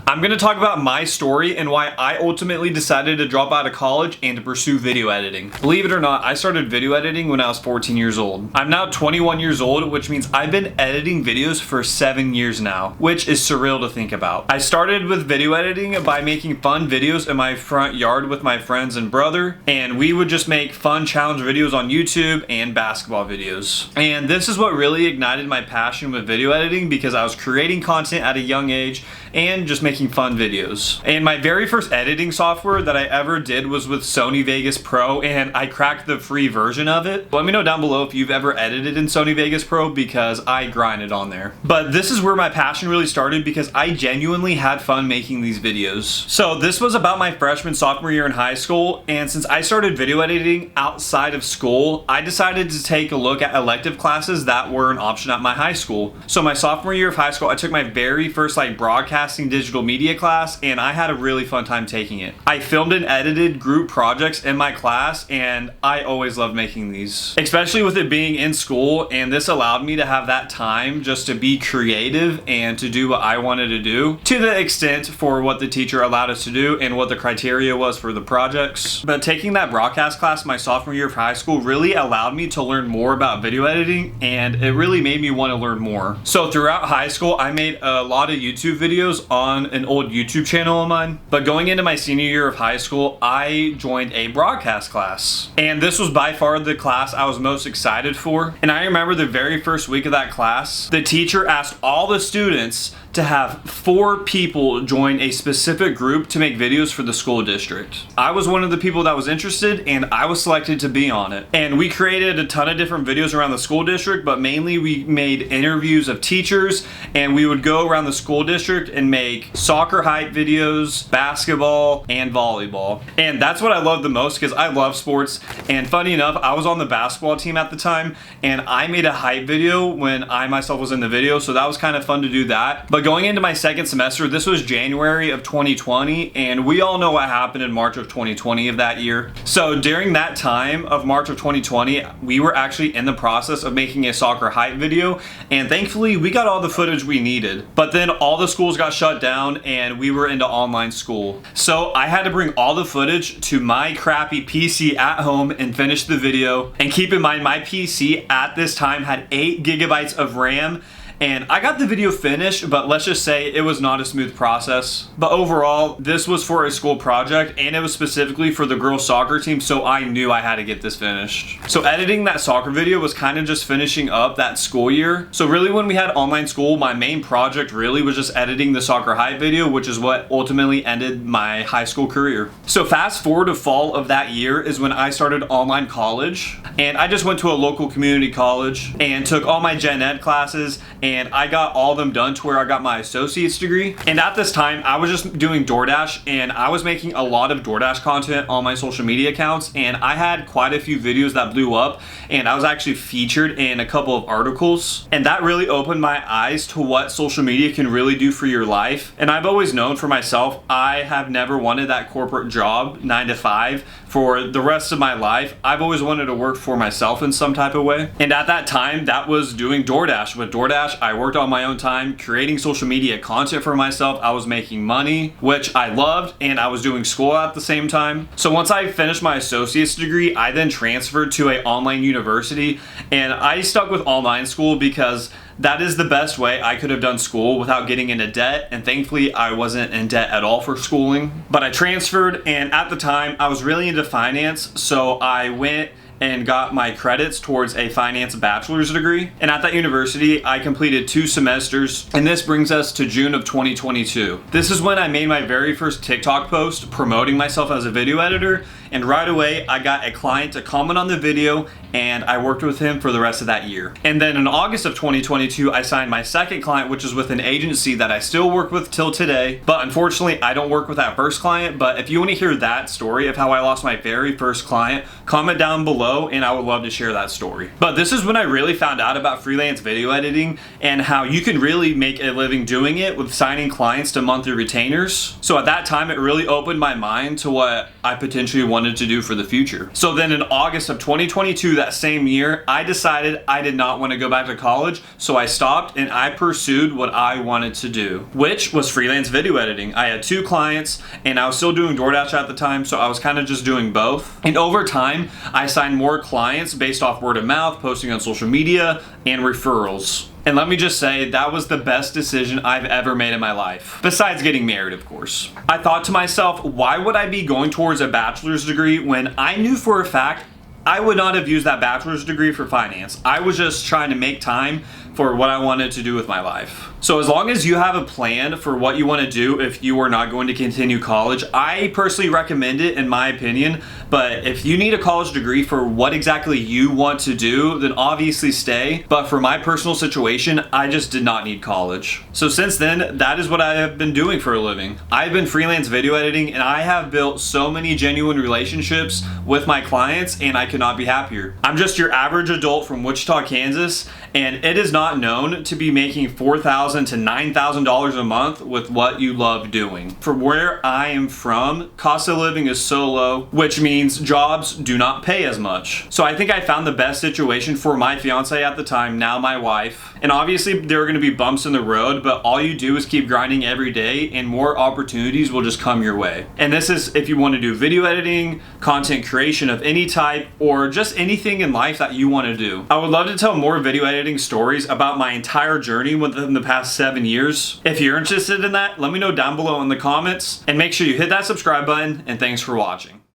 I'm going to talk about my story and why I ultimately decided to drop out of college and to pursue video editing. Believe it or not, I started video editing when I was 14 years old. I'm now 21 years old, which means I've been editing videos for 7 years now, which is surreal to think about. I started with video editing by making fun videos in my front yard with my friends and brother, and we would just make fun challenge videos on YouTube and basketball videos. And this is what really ignited my passion with video editing, because I was creating content at a young age and just making fun videos. And my very first editing software that I ever did was with Sony Vegas Pro, and I cracked the free version of it. Let me know down below if you've ever edited in Sony Vegas Pro, because I grinded on there. But this is where my passion really started, because I genuinely had fun making these videos. So this was about my freshman sophomore year in high school, and since I started video editing outside of school, I decided to take a look at elective classes that were an option at my high school. So my sophomore year of high school, I took my very first broadcasting digital media class, and I had a really fun time taking it. I filmed and edited group projects in my class, and I always loved making these, especially with it being in school, and this allowed me to have that time just to be creative and to do what I wanted to do, to the extent for what the teacher allowed us to do and what the criteria was for the projects. But taking that broadcast class my sophomore year of high school really allowed me to learn more about video editing, and it really made me want to learn more. So throughout high school, I made a lot of YouTube videos on an old YouTube channel of mine. But going into my senior year of high school, I joined a broadcast class. And this was by far the class I was most excited for. And I remember the very first week of that class, the teacher asked all the students to have 4 people join a specific group to make videos for the school district. I was one of the people that was interested, and I was selected to be on it. And we created a ton of different videos around the school district, but mainly we made interviews of teachers, and we would go around the school district and make soccer hype videos, basketball, and volleyball. And that's what I love the most, because I love sports. And funny enough, I was on the basketball team at the time, and I made a hype video when I myself was in the video, so that was kind of fun to do that. But going into my second semester, this was January of 2020, and we all know what happened in March of 2020 of that year. So during that time of March of 2020, we were actually in the process of making a soccer hype video, and thankfully we got all the footage we needed. But then all the schools got shut down, and we were into online school. So I had to bring all the footage to my crappy PC at home and finish the video. And keep in mind, my PC at this time had 8 gigabytes of RAM, and I got the video finished, but let's just say it was not a smooth process. But overall, this was for a school project, and it was specifically for the girls soccer team, so I knew I had to get this finished. So editing that soccer video was kind of just finishing up that school year. So really, when we had online school, my main project really was just editing the soccer hype video, which is what ultimately ended my high school career. So fast forward to fall of that year is when I started online college, and I just went to a local community college and took all my gen ed classes, and I got all of them done to where I got my associate's degree. And at this time, I was just doing DoorDash, and I was making a lot of DoorDash content on my social media accounts, and I had quite a few videos that blew up, and I was actually featured in a couple of articles. And that really opened my eyes to what social media can really do for your life. And I've always known for myself, I have never wanted that corporate job, 9 to 5, for the rest of my life. I've always wanted to work for myself in some type of way. And at that time, that was doing DoorDash. With DoorDash, I worked on my own time, creating social media content for myself. I was making money, which I loved, and I was doing school at the same time. So once I finished my associate's degree, I then transferred to an online university, and I stuck with online school because that is the best way I could have done school without getting into debt, and thankfully I wasn't in debt at all for schooling. But I transferred, and at the time I was really into finance, so I went and got my credits towards a finance bachelor's degree. And at that university, I completed 2 semesters, and this brings us to June of 2022. This is when I made my very first TikTok post promoting myself as a video editor, and right away I got a client to comment on the video, and I worked with him for the rest of that year. And then in August of 2022, I signed my second client, which is with an agency that I still work with till today. But unfortunately, I don't work with that first client. But if you want to hear that story of how I lost my very first client, comment down below and I would love to share that story. But this is when I really found out about freelance video editing and how you can really make a living doing it with signing clients to monthly retainers. So at that time, it really opened my mind to what I potentially wanted wanted to do for the future. So then in August of 2022, that same year, I decided I did not want to go back to college, so I stopped and I pursued what I wanted to do, which was freelance video editing. I had 2 clients and I was still doing DoorDash at the time, so I was kind of just doing both. And over time, I signed more clients based off word of mouth, posting on social media, and referrals. And let me just say, that was the best decision I've ever made in my life. Besides getting married, of course. I thought to myself, why would I be going towards a bachelor's degree when I knew for a fact I would not have used that bachelor's degree for finance? I was just trying to make time for what I wanted to do with my life. So as long as you have a plan for what you want to do if you are not going to continue college, I personally recommend it in my opinion. But if you need a college degree for what exactly you want to do, then obviously stay. But for my personal situation, I just did not need college. So since then, that is what I have been doing for a living. I've been freelance video editing and I have built so many genuine relationships with my clients and I could not be happier. I'm just your average adult from Wichita, Kansas, and it is not known to be making $4,000 to $9,000 a month with what you love doing. From where I am from, cost of living is so low, which means jobs do not pay as much. So I think I found the best situation for my fiance at the time, now my wife. And obviously there are going to be bumps in the road, but all you do is keep grinding every day and more opportunities will just come your way. And this is if you want to do video editing, content creation of any type, or just anything in life that you want to do. I would love to tell more video editing stories about my entire journey within the past 7 years. If you're interested in that, let me know down below in the comments and make sure you hit that subscribe button, and thanks for watching.